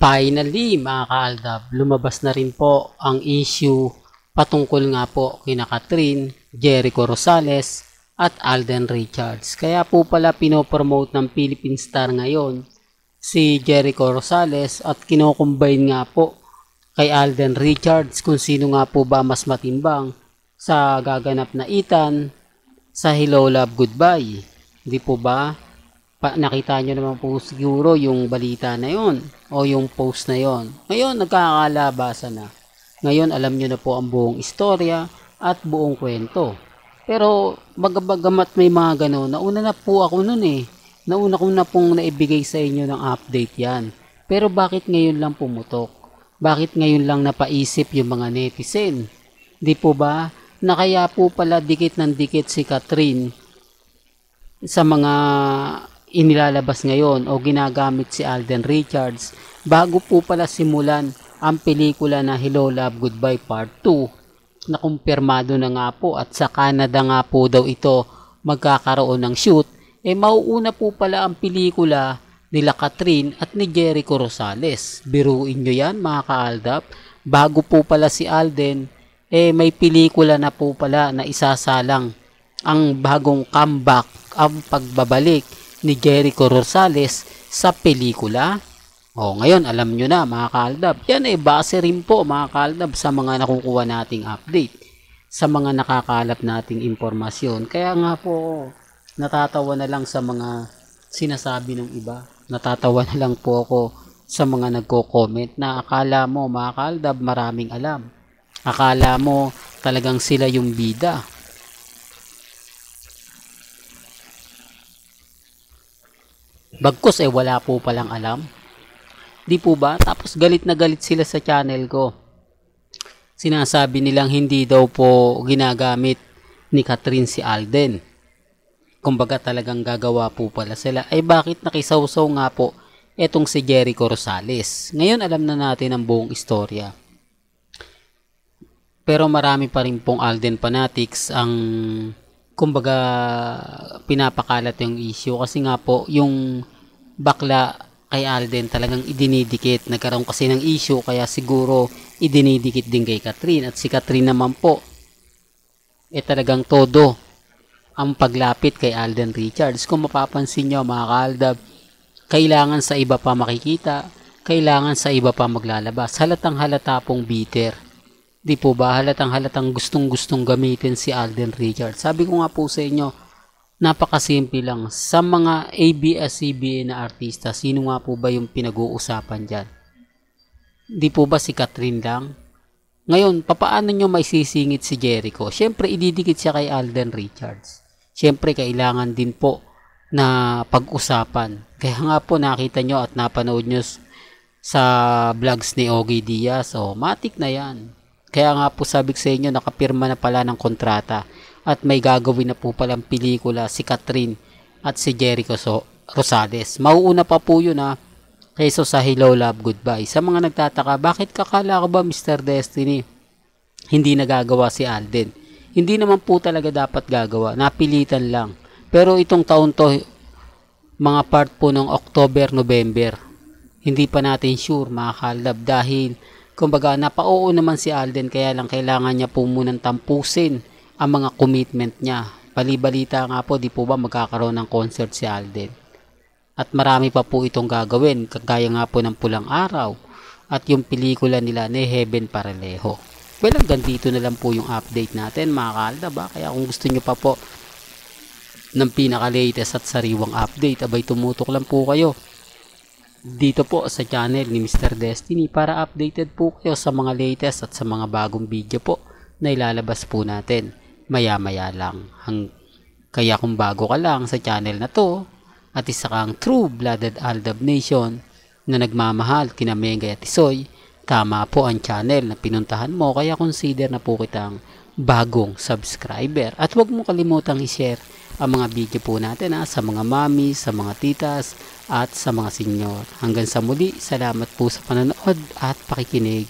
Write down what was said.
Finally, mga kaaldab, lumabas na rin po ang issue patungkol nga po kina Kathryn, Jericho Rosales at Alden Richards. Kaya po pala pinopromote ng Philippine Star ngayon si Jericho Rosales at kinocombine nga po kay Alden Richards kung sino nga po ba mas matimbang sa gaganap na Ethan sa Hello Love Goodbye. Hindi po ba? Nakita nyo naman po siguro yung balita na yon o yung post na yon. Ngayon nagkakalabasan na. Ngayon alam nyo na po ang buong istorya at buong kwento. Pero bagamat may mga gano'n, nauna na po ako nun eh. Nauna ko na pong naibigay sa inyo ng update yan. Pero bakit ngayon lang pumutok? Bakit ngayon lang napaisip yung mga netizen? Di po ba? Na kaya po pala dikit ng dikit si Kathryn sa mga inilalabas ngayon o ginagamit si Alden Richards bago po pala simulan ang pelikula na Hello Love Goodbye Part 2 na kumpirmado na nga po at sa Canada nga po daw ito magkakaroon ng shoot. Mauuna po pala ang pelikula nila Kathryn at ni Jericho Rosales. Biruin nyo yan mga kaaldap, bago po pala si Alden may pelikula na po pala na isasalang ang bagong comeback, ang pagbabalik ni Jericho Rosales sa pelikula. Ngayon alam nyo na mga kaaldab. Yan base rin po mga kaaldab sa mga nakukuha nating update, sa mga nakakalap nating impormasyon. Kaya nga po natatawa na lang sa mga sinasabi ng iba. Natatawa na lang po ako sa mga nagko-comment na akala mo mga kaaldab maraming alam. Akala mo talagang sila yung bida. Bagkus wala po palang alam. Di po ba? Tapos galit na galit sila sa channel ko. Sinasabi nilang hindi daw po ginagamit ni Kathryn si Alden. Kumbaga talagang gagawa po pala sila. Bakit nakisawsaw nga po etong si Jericho Rosales? Ngayon alam na natin ang buong istorya. Pero marami pa rin pong Alden fanatics ang kumbaga pinapakalat yung issue kasi nga po yung bakla kay Alden talagang idinidikit. Nagkaroon kasi ng issue kaya siguro idinidikit din kay Kathryn at si Kathryn naman po talagang todo ang paglapit kay Alden Richards. Kung mapapansin nyo mga kaaldab, kailangan sa iba pa makikita, kailangan sa iba pa maglalabas. Halatang halata pong bitter. Di po ba? Halatang gustong gamitin si Alden Richards. Sabi ko nga po sa inyo, napakasimple lang. Sa mga ABS-CBN na artista, sino nga po ba yung pinag-uusapan dyan? Di po ba si Kathryn lang? Ngayon, papaano nyo may sisingit si Jericho? Siyempre, ididikit siya kay Alden Richards. Siyempre, kailangan din po na pag-usapan. Kaya nga po nakita nyo at napanood nyo sa vlogs ni Ogie Diaz. Matik na yan. Kaya nga po sabi sa inyo, nakapirma na pala ng kontrata at may gagawin na po palang pelikula si Kathryn at si Jericho Rosales. Mauuna pa po yun kaysa sa Hello Love Goodbye. Sa mga nagtataka, bakit kakala ko ba Mr. Destiny hindi nagagawa si Alden? Hindi naman po talaga dapat gagawa. Napilitan lang. Pero itong taon to, mga part po ng October, November, hindi pa natin sure mga kalab dahil kumbaga, napao naman si Alden kaya lang kailangan niya po munang tampusin ang mga commitment niya. Bali-balita nga po, di po ba magkakaroon ng concert si Alden. At marami pa po itong gagawin, kagaya nga po ng Pulang Araw at yung pelikula nila ni Heaven Paralejo. Well, hanggang dito na lang po yung update natin mga kaalda ba? Kaya kung gusto nyo pa po ng pinaka-latest at sariwang update, abay tumutok lang po kayo dito po sa channel ni Mr. Destiny para updated po kayo sa mga latest at sa mga bagong video po na ilalabas po natin maya-maya lang. Kaya kung bago ka lang sa channel na to at isa kang true-blooded Aldab Nation na nagmamahal kina Mengay at Isoy, tama po ang channel na pinuntahan mo kaya consider na po kitang bagong subscriber. At huwag mo kalimutang i-share ang mga video po natin sa mga mami, sa mga titas at sa mga senyor. Hanggang sa muli, salamat po sa panonood at pakikinig.